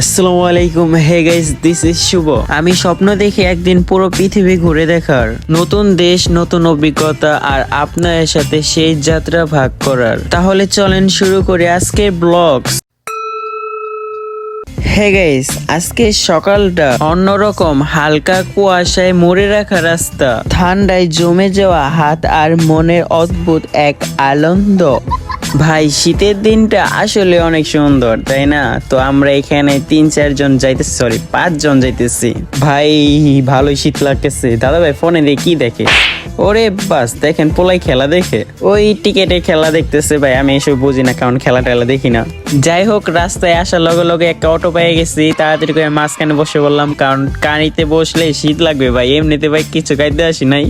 আসসালামু আলাইকুম। Hey guys, this is শুভ। আমি স্বপ্ন দেখি একদিন পুরো পৃথিবী ঘুরে দেখার, নতুন দেশ, নতুন অভিজ্ঞতা আর আপনাদের সাথে সেই যাত্রা ভাগ করার। তাহলে চলেন শুরু করি আজকের ব্লগ। হে গাইস, আজকে সকালটা অন্যরকম, হালকা কুয়াশায় মুড়ে রাখা রাস্তা, ঠান্ডায় জমে যাওয়া হাত আর মনের অদ্ভুত এক আনন্দ। ভাই, শীতের দিনটা আসলে অনেক সুন্দর, তাই না? তো আমরা এখানে 3-4 জন যাইতেছি, সরি 5 জন যাইতেছি। ভাই ভালোই শীত লাগতেছে। দাদা ভাই ফোনে দিয়ে কি দেখে? ওরে বাস, দেখেন পোলাই খেলা দেখে, ওই টিকেটে খেলা দেখতেছে। ভাই আমি এসব বুঝি না, কারণ খেলা টেলা দেখি না। যাই হোক, রাস্তায় আসার লগে লগে একটা অটো পেয়ে গেছি, তাড়াতাড়ি করে মাঝখানে বসে বললাম, কারণ গাড়িতে বসলে শীত লাগবে ভাই। এমনিতে ভাই কিছু খাইতে আসি নাই।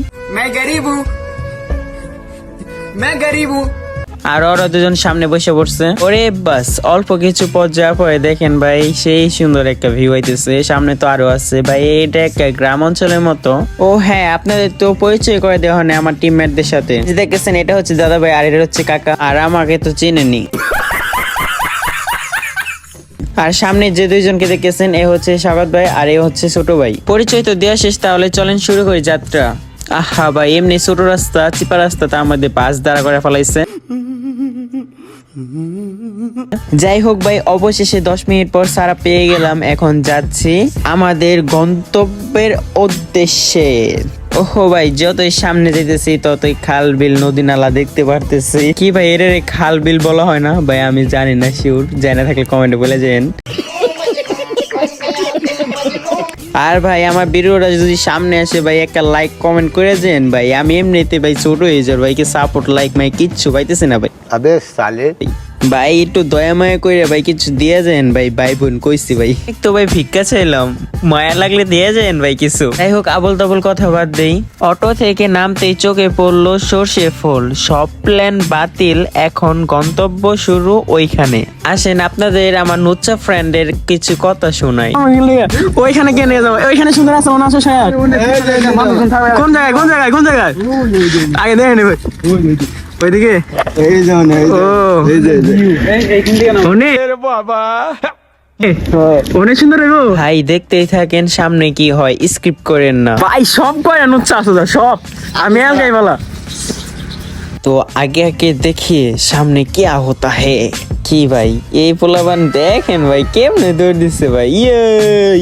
আর ওরা দুজন সামনে বসে পড়ছে। ওরে বাস, অল্প কিছু পথ যাওয়ার পরে দেখেন ভাই সেই সুন্দর একটা ভিউ হইতেছে। সামনে তো আরো আছে ভাই, এটা একটা গ্রাম অঞ্চলের মতো। ও হ্যাঁ, আপনাদের তো পরিচয় করে দেওয়া হয় আমার টিমমেটদের সাথে। দেখতেছেন, এটা হচ্ছে দাদা ভাই আর এটা হচ্ছে কাকা, আর আমাকে তো চেনেনি। আর সামনে যে দুইজনকে দেখতেছেন, এ হচ্ছে স্বাগত ভাই আর এ হচ্ছে ছোট ভাই। পরিচয় তো দেওয়া শেষ, তাহলে চলেন শুরু করি যাত্রা। আহা ভাই, এমনি ছোট রাস্তা, চিপা রাস্তা, তার মধ্যে বাস দাঁড়া করে ফেলাইছে। যাই হোক ভাই, অবশেষে 10 মিনিট পর সারা পেয়ে গেলাম। এখন যাচ্ছি আমাদের গন্তব্যের উদ্দেশ্যে। ওহো ভাই, যতই সামনে যেতেছি ততই খাল বিল নদী নালা দেখতে পারতেছি। কি ভাই, এর খাল বিল বলা হয় না ভাই? আমি জানি না, শিওর জানা থাকলে কমেন্টে বলে যান। আর ভাই আমার ভিডিওটা যদি সামনে আসে ভাই, একটা লাইক কমেন্ট করে দেন ভাই। আমি এমনিতে ভাই ছোট হয়ে যার ভাই, কি সাপোর্ট লাইক মাই কিচ্ছু পাইতেছি না ভাই। আবে সালে ভাই একটু দয়া মায়া করে ভাই কিছু দিয়ে যান ভাই। ভাই বোন কইছি ভাই, তো ভাই ভিক্ষা চাইলাম, মায়া লাগলে দিয়ে যান ভাই কিছু। যাই হোক, আবল তাবল কথা বাদ দেই। অটো থেকে নামতেই চোখে পড়লো সর্ষে ফুল। সব প্ল্যান বাতিল, এখন গন্তব্য শুরু ওইখানে। আসেন আপনাদের আমার নুচ্চা ফ্রেন্ডের কিছু কথা শোনাই। ওইখানে কে নিয়ে যাবো? ওইখানে সুন্দর আছে মনে আছে স্যার? কোন জায়গায় কোন জায়গায় কোন জায়গায়? আগে দেখে নেবে ওইদিকে। এই যেমন অনেক সুন্দর ভাই, দেখতেই থাকেন সামনে কি হয়, স্ক্রিপ্ট করেন না ভাই। সব করে নুচ্ছা আসো সব, আমি আলগাই বলা। তো আগে আগে দেখিয়ে সামনে কি হোতা হে। কি ভাই, এই পোলাবান দেখেন ভাই কেমনে দৌড় দিচ্ছে ভাই। ইয়ে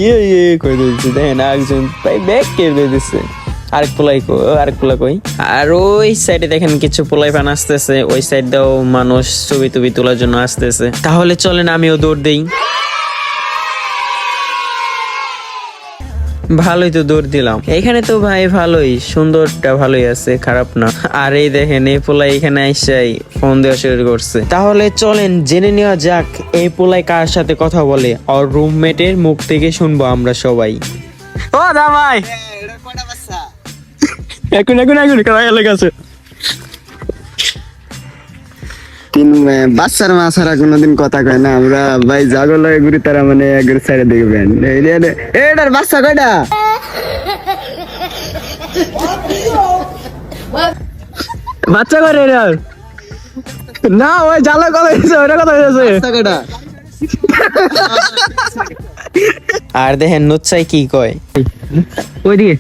ইয়ে ইয়ে করে দৌড়ছে, দেখেন একজন ভাই ব্যাগ কেটে দিচ্ছে। আরেক পোলা কই। আর ওই সাইডে দেখেন কিছু পোলাই পান আসতেছে, ওই সাইড দাও মানুষ ছবি টবি তোলার জন্য আসতেছে। তাহলে চলেন আমিও দৌড় দেই। ভালোই তো দৌড় দিলাম। এখানে তো ভাই ভালোই, সুন্দরটা ভালোই আছে, খারাপ না। আর এই দেখেন এই পোলাই এখানে আইসাই ফোন দেওয়া শুরু করছে। তাহলে চলেন জেনে নেওয়া যাক এই পোলাই কার সাথে কথা বলে। আর রুমমেটের মুখ থেকে শুনবো আমরা সবাই। ও দা ভাই, এখন কারা গেছে? বাচ্চার মা ছাড়া কোনোদিন কথা কয় না। আমরা ভাই জাগল ঘুরি, তারা মানে একের সাইডে দেখবেন এটার বাচ্চা কয়টা? বাচ্চা করে না, ওই জ্বালা কথা হয়েছে, ওইটা কথা হয়েছে। আর দেখেন নুচ্ছাই কি কয় ওইদিকে।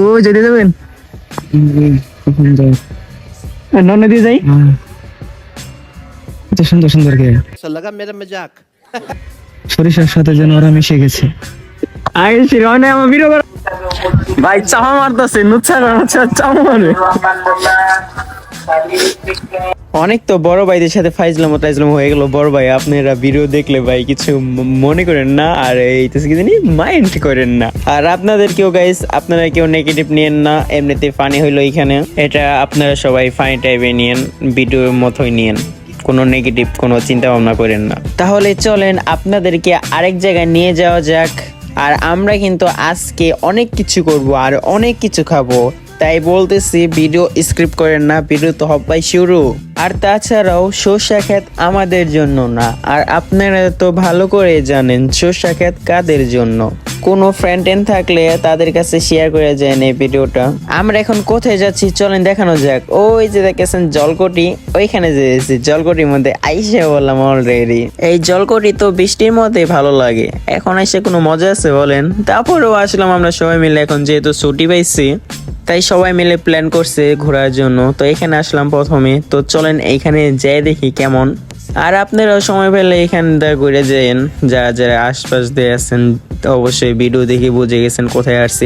ও যেতে যাবেন ননে দিয়ে যাই। সুন্দর সুন্দর কে সরিষার সাথে যেন ওরা মিশে গেছে। ভাই চাপা মারতেছে, চাপা মারে। অনেক তো বড় ভাইদের সাথে ফাইজলাম হয়ে গেল। বড় ভাই আপনারা ভিডিও দেখলে ভাই কিছু মনে করেন না, আর এই তো কি জানি মাইন্ড করেন না। আর আপনাদের কেউ গাইস, আপনারা কেউ নেগেটিভ নিয়েন না, এমনিতে ফানি হইলো এখানে। এটা আপনারা সবাই ফানি টাইপে নিয়েন, ভিডিওর মতোই নিয়েন, কোনো নেগেটিভ কোনো চিন্তা ভাবনা করেন না। তাহলে চলেন আপনাদেরকে আরেক জায়গায় নিয়ে যাওয়া যাক। আর আমরা কিন্তু আজকে অনেক কিছু করব আর অনেক কিছু খাবো, তাই বলতেছি ভিডিও স্ক্রিপ্ট করেন না, ভিডিও তো হবাই শুরু। আর তাছাড়াও সরষা ক্ষেত আমাদের জন্য না, আর আপনারা তো ভালো করে জানেন সরষা ক্ষেত কাদের জন্য। কোনো ফ্রেন্ড থাকলে তাদের কাছে শেয়ার করে যান এই ভিডিওটা। আমরা এখন কোথায় যাচ্ছি চলেন দেখানো যাক। ওই যে দেখেছেন জলকটি, ওইখানে যেয়েছি জলকটির মধ্যে আইসে বললাম অলরেডি। এই জলকটি তো বৃষ্টির মধ্যে ভালো লাগে, এখন এসে কোনো মজা আছে বলেন? তারপরেও আসলাম আমরা সবাই মিলে, এখন যেহেতু ছুটি পাইছি তাই সবাই মিলে প্ল্যান করছে ঘোরার জন্য। তো এখানে আসলাম প্রথমে, তো চলেন এইখানে যাই দেখি কেমন। আর আপনারাও সময় পেলে এখানটা ঘুরে যান, যারা যারা আশপাশ দিয়ে আছেন অবশ্যই ভিডিও দেখে বুঝে গেছেন কোথায় আসছি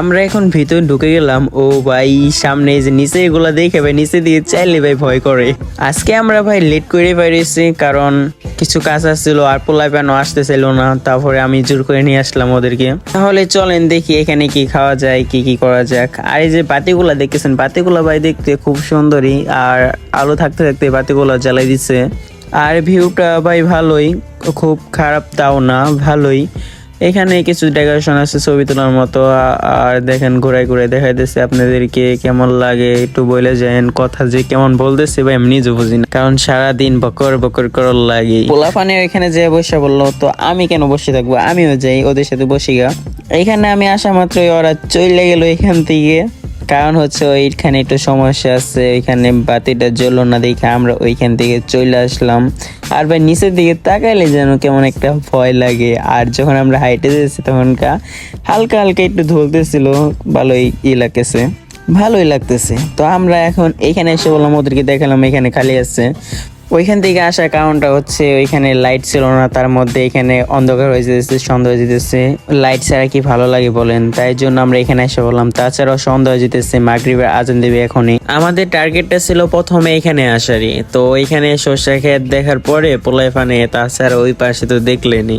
আমরা এখন ভিতরে ঢুকে গেলাম। ও ভাই সামনে এই যে নিচে এগুলা দেখে ভাই নিচে দিয়ে চাইলে ভাই ভয় করে। আজকে আমরা ভাই লেট করে পারিছি, কারণ কিছু কাজ আসছিল আর পোলাই প্যানো আসতে ছিল না, তারপরে আমি জোর করে নিয়ে আসলাম ওদেরকে। তাহলে চলেন দেখি এখানে কি খাওয়া যায়, কি কি করা যাক। আর এই যে বাতিগুলা দেখতেছেন, বাতিগুলা ভাই দেখতে খুব সুন্দরী, আর আলো থাকতে থাকতে বাতিগুলা জ্বালাই দিচ্ছে। আর ভিউটা ভাই ভালোই, খুব খারাপ তাও না, ভালোই। এখানে কিছু ডেকোরেশন আছে ছবি তোলার মতো। আর দেখেন ঘুরাই ঘুরাই দেখাইতেছে আপনাদেরকে, কেমন লাগে একটু বলে যান। কথা যে কেমন বলতেছে ভাই আমি নিজে বুঝি না, কারণ সারাদিন বকর বকর করার লাগে। পোলাপানে এখানে যে বসে বললো, তো আমি কেন বসে থাকবো, আমিও যাই ওদের সাথে বসি গা। এখানে আমি আসা মাত্রই ওরা চলে গেল এখান থেকে, কারণ হচ্ছে ওইখানে একটু সমস্যা আছে, ওইখানে বাতিটা জ্বললো না দেখে আমরা ওইখান থেকে চলে আসলাম। আর ভাই নিচের দিকে তাকাইলে যেন কেমন একটা ভয় লাগে। আর যখন আমরা হাইটে যাচ্ছি তখন হালকা হালকা একটু ধরতেছিল, ভালোই লাগতেছে। তো আমরা এখন এইখানে এসে বললাম ওদেরকে, দেখালাম এখানে খালি আছে। ওইখান থেকে আসার কারণটা হচ্ছে ওইখানে লাইট ছিল না, তার মধ্যে এখানে অন্ধকার হয়ে যেতেছে, সন্ধ্যা হয়ে যেতেছে। লাইট ছাড়া কি ভালো লাগে বলেন? তাই জন্য আমরা এখানে এসে বললাম। তাছাড়াও সন্ধ্যা হয়ে যেতেছে, মাগরিবের আজান দেবে এখনই। আমাদের টার্গেটটা ছিল প্রথমে এখানে আসারই, তো ওইখানে সর্ষা ক্ষেত দেখার পরে পোলাই ফানে, তাছাড়া ওই পাশে তো দেখলেনি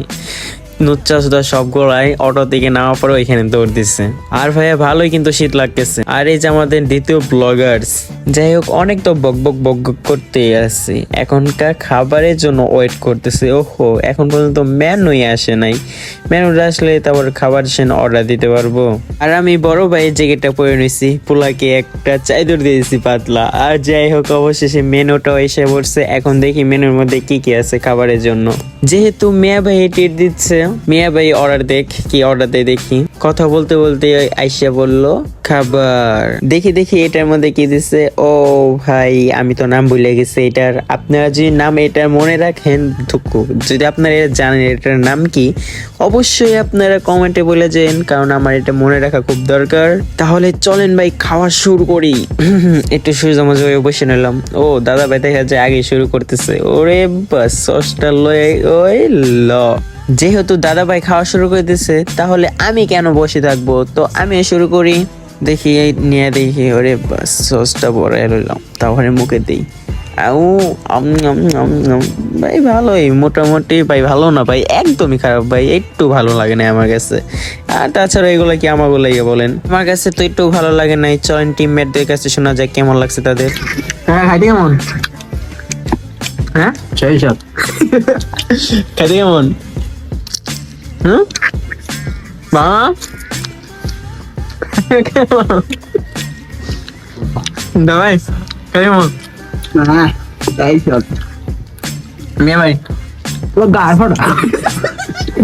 নুচ্চা সুদা সবগুলাই অটো থেকে নামার পরে ওইখানে দৌড় দিচ্ছে। আর ভাইয়া ভালোই কিন্তু শীত লাগতেছে। আর এই যে আমাদের দ্বিতীয় ব্লগার্স, যাই হোক অনেক তো বক বক বক বক করতে আসছি, এখনকার খাবারের জন্য ওয়েট করতেছে। ওহো এখন পর্যন্ত মেনুই আসে নাই, মেনুটা আসলে তারপর খাবার সেন অর্ডার দিতে পারবো। আর আমি বড় ভাইয়ের জ্যাকেটটা পরে নিছি, পোলাকে একটা চাদর দিয়ে দিয়েছি পাতলা। আর যাই হোক অবশেষে মেনুটাও এসে পড়ছে। এখন দেখি মেনুর মধ্যে কি কি আছে খাবারের জন্য। যেহেতু মিয়া ভাই ট্রিট দিচ্ছে, মিয়া ভাই অর্ডার দেখ, কি অর্ডার দেয় দেখি। কথা বলতে বলতে আইসা বললো খাবার। দেখি দেখি এটার মধ্যে কি দিচ্ছে। ও ভাই আমি তো নাম ভুলে গেছি এটার। আপনারা যদি নাম এটার মনে রাখেন, ধুকু যদি আপনারা জানেন এটার নাম কি, অবশ্যই আপনারা কমেন্টে বলে যান, কারণ আমার এটা মনে রাখা খুব দরকার। তাহলে চলেন ভাই খাওয়া শুরু করি। একটু সুজামজা হয়ে বসে নিলাম। ও দাদা ভাই দেখা যায় আগে শুরু করতেছে। ওরে বাস সসটা লয়ে ওই ল। যেহেতু দাদা ভাই খাওয়া শুরু করে দিচ্ছে, তাহলে আমি কেন বসে থাকবো, তো আমি শুরু করি। দেখি নিয়ে দেখি, ওরে বাস সসটা বড় এলাম, তাহলে মুখে দিই। ভাই ভালোই মোটামুটি ভাই, ভালো না ভাই, একদমই খারাপ ভাই, একটু ভালো লাগে না আমার কাছে। আর তাছাড়া এগুলো কি আমার বলাইয়া বলেন, আমার কাছে তো একটু ভালো লাগে নাই। চলেন টিমমেটদের কাছে শোনা যায় কেমন লাগছে তাদের। হ্যাঁ খাইতে কেমন? হ্যাঁ সেই সব খাইতে কেমন? মা দাবাই কেমন? হ্যাঁ সেই সব মিয়া ভাই ও গার ফটা।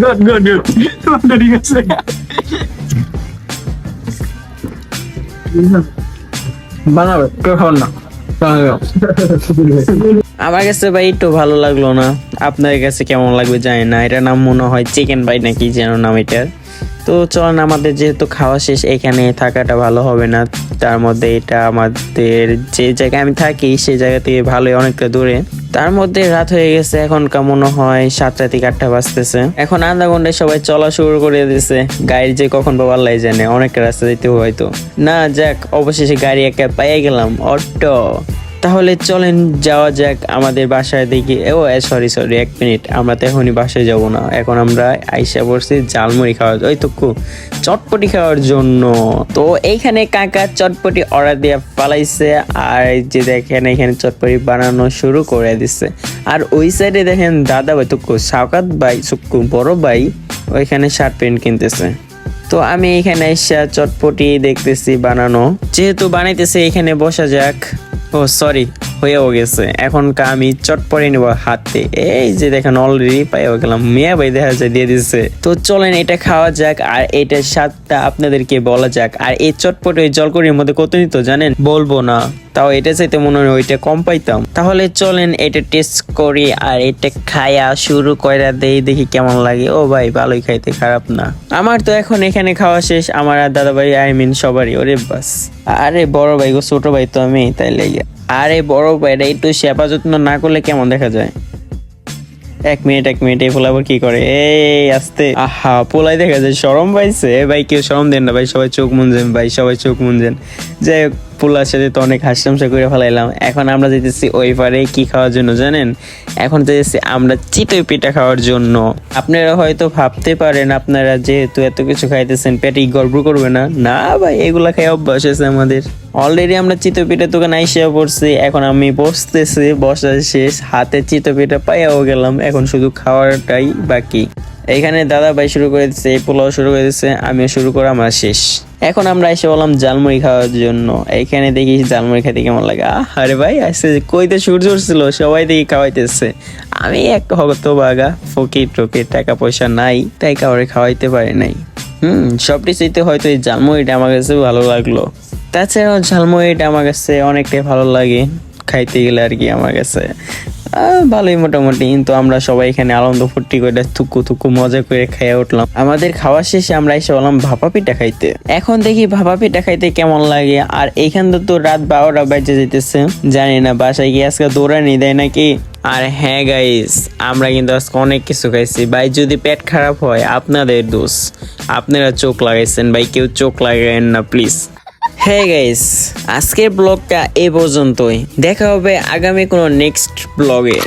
গুড গুড গুড, তোমার ঠিক আছে। বানাবে কেউ খাবেন না। আমার কাছে ভাই একটু ভালো লাগলো না, আপনার কাছে কেমন লাগবে জানি না। এটা নাম মনে হয় চিকেন ভাই নাকি যেন নাম এটার। তো চলেন আমাদের যেহেতু খাওয়া শেষ, এখানে থাকাটা ভালো হবে না। তার মধ্যে এটা আমাদের যে জায়গায় আমি থাকি সেই জায়গা থেকে ভালোই অনেকটা দূরে। তার মধ্যে রাত হয়ে গেছে, এখন মনে হয় 7টা থেকে 8টা বাজতেছে। এখন আধা ঘন্টায় সবাই চলা শুরু করে দিয়েছে। গাড়ি যে কখন পাবো আল্লাহ জানে, অনেকটা রাস্তা যেতে হয়তো না। যাক অবশেষে গাড়ি একটা পাইয়ে গেলাম, অটো। তাহলে চলেন যাওয়া যাক আমাদের বাসায় দেখি। ও সরি 1 মিনিট, আমরা তো এখনই বাসায় যাব না, এখন আমরা আইসা পড়ছি ঝালমুড়ি খাওয়ার, ওই তো চটপটি খাওয়ার জন্য। তো এইখানে কাকা চটপটি অর্ডার দিয়ে পালাইছে। আর যে দেখেন এখানে চটপটি বানানো শুরু করে দিচ্ছে। আর ওই সাইডে দেখেন দাদা ভাই তুকু সাউকাত ভাই সুক্কু বড় ভাই ওইখানে শার্ট প্যান্ট কিনতেছে। তো আমি এখানে এসে চটপটি দেখতেছি বানানো, যেহেতু বানাইতেছে এখানে বসা যাক। ও সরি হয়েও গেছে। এখন আমি চট পরে নেবো হাতে। এই যে দেখেন অলরেডি পাইও গেলাম, মিয়া ভাই দেখা যায় দিয়ে দিচ্ছে। তো চলেন এটা খাওয়া যাক আর এটার স্বাদটা আপনাদেরকে বলা যাক। আর এই চটপটে ওই জলকরির মধ্যে কত নিত জানেন? বলবো না, তাও এটা চাইতে মনে হয় ওইটা কম পাইতাম। তাহলে চলেন এটা টেস্ট করি আর এটা খায়া শুরু কইরা দেই, দেখি কেমন লাগে। ও ভাই ভালোই খাইতে, খারাপ না। আমার তো এখন এখানে খাওয়া শেষ, আমার আর দাদা ভাই আই মিন সবারই। ওরে বাস, আরে বড় ভাই গো, ছোট ভাই তো আমি, তাই লেগে। আরে বড় ভাইরা একটু সেবা যত্ন না করলে কেমন দেখা যায়? এক মিনিট এই পোলা আবার কি করে? এই আস্তে, আহা পোলাই দেখা যায় শরম পাইছে। ভাই কেউ শরম দেন না ভাই, সবাই চোখ মুনজেন ভাই, সবাই চোখ মুনজেন। যাই হোক, পোলার সাথে তো অনেক হাসতামশা করে ফেলাইলাম। এখন আমরা যেতেছি ওই পারে কি খাওয়ার জন্য জানেন? এখন যেতেছি আমরা চিতই পিঠা খাওয়ার জন্য। আপনারা হয়তো ভাবতে পারেন আপনারা যেহেতু এত কিছু খাইতেছেন পেটে গর্ব করবে না। না ভাই, এগুলা খাই অভ্যাস আছে আমাদের। অলরেডি আমরা চিতই পিঠা দোকানে আইসা পড়ছি। এখন আমি বসতেছি, বসা শেষ, হাতে চিতই পিঠা পাইয়াও গেলাম। এখন শুধু খাওয়াটাই বাকি। এইখানে দাদা ভাই শুরু করে দিচ্ছে, এই পোলাও শুরু করে দিচ্ছে, আমিও শুরু করে আমার শেষ। এখন আমরা এসে বললাম জালমুড়ি খাওয়ার জন্য। এইখানে দেখি জালমুড়ি খেতে কেমন লাগে। আরে ভাই আসছে, কইতে সূর্য উঠছিল, সবাই দেখি খাওয়াইতেছে। আমি এক হতো বাগা ফকির টকির, টাকা পয়সা নাই, তাই কাউরে খাওয়াইতে পারি নাই। সবটি চাইতে হয়তো এই ঝালমুড়িটা আমার কাছে ভালো লাগলো। তাছাড়াও ঝালমুড়িটা আমার কাছে অনেকটাই ভালো লাগে খাইতে গেলে আর কি। আমার কাছে ভালোই মোটামুটি। কিন্তু আমরা সবাই এখানে আনন্দ ফুর্তি করে থুকু মজা করে খেয়ে উঠলাম। আমাদের খাওয়া শেষে আমরা এসে বললাম ভাপা পিঠা খাইতে। এখন দেখি ভাপা পিঠা খাইতে কেমন লাগে। আর এইখান তো রাত 12টা বাজে যেতেছে, জানি না বাসায় গিয়ে আজকে দৌড়ানি দেয় নাকি। আর হ্যাঁ গাইস, আমরা কিন্তু আজকে অনেক কিছু খাইছি ভাই। যদি পেট খারাপ হয় আপনাদের দোষ, আপনারা চোখ লাগাইছেন ভাই, কেউ চোখ লাগাইন না প্লিজ। হ্যাঁ গাইস, আজকের ব্লগটা এই পর্যন্তই। দেখা হবে আগামী কোনো নেক্সট ব্লগে।